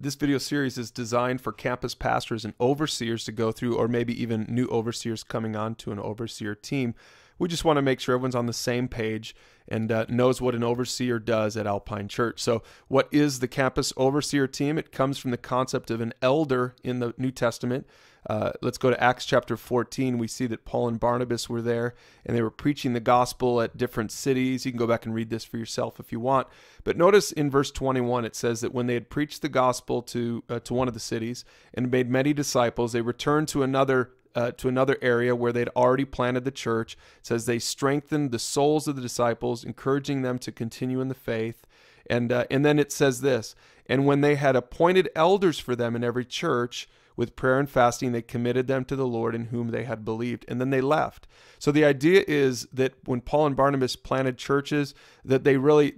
This video series is designed for campus pastors and overseers to go through, or maybe even new overseers coming on to an overseer team. We just want to make sure everyone's on the same page and knows what an overseer does at Alpine Church. So what is the campus overseer team? It comes from the concept of an elder in the New Testament. Let's go to Acts chapter 14. We see that Paul and Barnabas were there, and they were preaching the gospel at different cities. You can go back and read this for yourself if you want. But notice in verse 21, it says that when they had preached the gospel to one of the cities and made many disciples, they returned to another area where they'd already planted the church. It says they strengthened the souls of the disciples, encouraging them to continue in the faith. And then it says this, and when they had appointed elders for them in every church, with prayer and fasting, they committed them to the Lord in whom they had believed. And then they left. So the idea is that when Paul and Barnabas planted churches, that they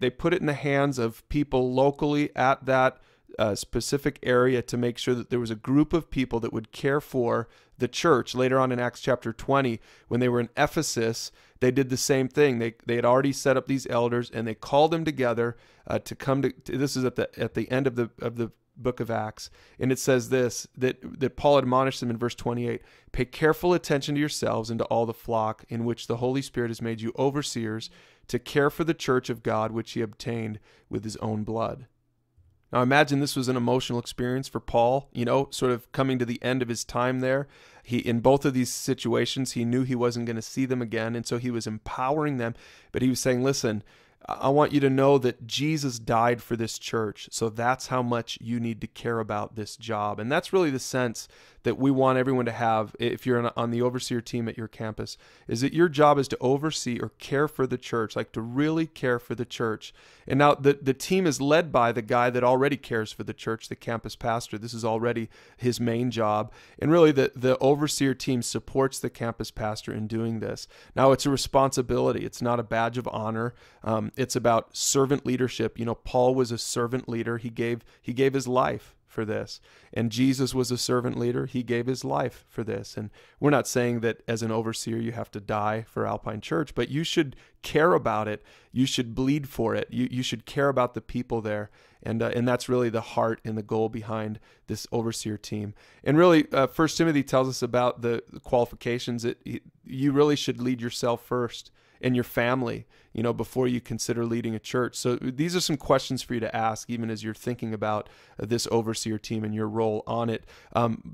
put it in the hands of people locally at that specific area to make sure that there was a group of people that would care for the church. Later on in Acts chapter 20, when they were in Ephesus, they did the same thing. They had already set up these elders, and they called them together to come to. This is at the end of the book of Acts, and it says this, that Paul admonished them in verse 28, pay careful attention to yourselves and to all the flock in which the Holy Spirit has made you overseers to care for the church of God, which he obtained with his own blood. Now imagine this was an emotional experience for Paul, sort of coming to the end of his time there. In both of these situations, he knew he wasn't going to see them again, and so he was empowering them, but he was saying, listen, I want you to know that Jesus died for this church, so that's how much you need to care about this job. And that's really the sense that we want everyone to have if you're on the overseer team at your campus, is that your job is to oversee or care for the church, like to really care for the church. And now the team is led by the guy that already cares for the church, the campus pastor. This is already his main job. And really the overseer team supports the campus pastor in doing this. Now it's a responsibility. It's not a badge of honor. It's about servant leadership. Paul was a servant leader. He gave his life for this. And Jesus was a servant leader. He gave his life for this. And we're not saying that as an overseer you have to die for Alpine Church, but you should care about it. You should bleed for it. You should care about the people there. And that's really the heart and the goal behind this overseer team. And really, 1 Timothy tells us about the qualifications. You really should lead yourself first and your family, before you consider leading a church. So these are some questions for you to ask, even as you're thinking about this overseer team and your role on it.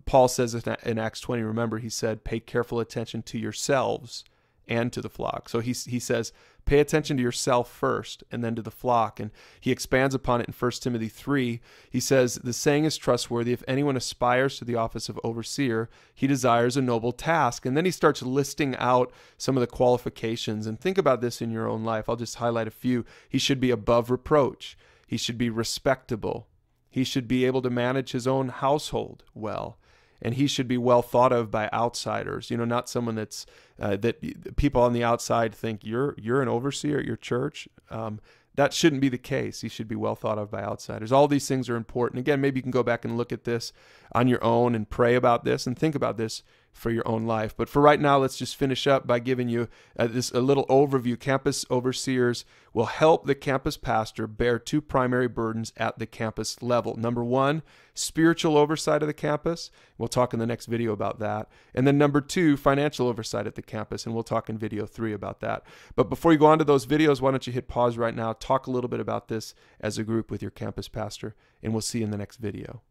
Paul says in Acts 20, remember, he said, pay careful attention to yourselves and to the flock. So he says, pay attention to yourself first and then to the flock. And he expands upon it in 1 Timothy 3. He says, the saying is trustworthy. If anyone aspires to the office of overseer, he desires a noble task. And then he starts listing out some of the qualifications. And think about this in your own life. I'll just highlight a few. He should be above reproach. He should be respectable. He should be able to manage his own household well. And he should be well thought of by outsiders, not someone that people on the outside think you're an overseer at your church. That shouldn't be the case. He should be well thought of by outsiders. All these things are important. Again, maybe you can go back and look at this on your own and pray about this and think about this for your own life. But for right now, let's just finish up by giving you a little overview. Campus overseers will help the campus pastor bear two primary burdens at the campus level. Number one, spiritual oversight of the campus. We'll talk in the next video about that. And then number two, financial oversight at the campus. And we'll talk in video 3 about that. But before you go on to those videos, why don't you hit pause right now, talk a little bit about this as a group with your campus pastor, and we'll see you in the next video.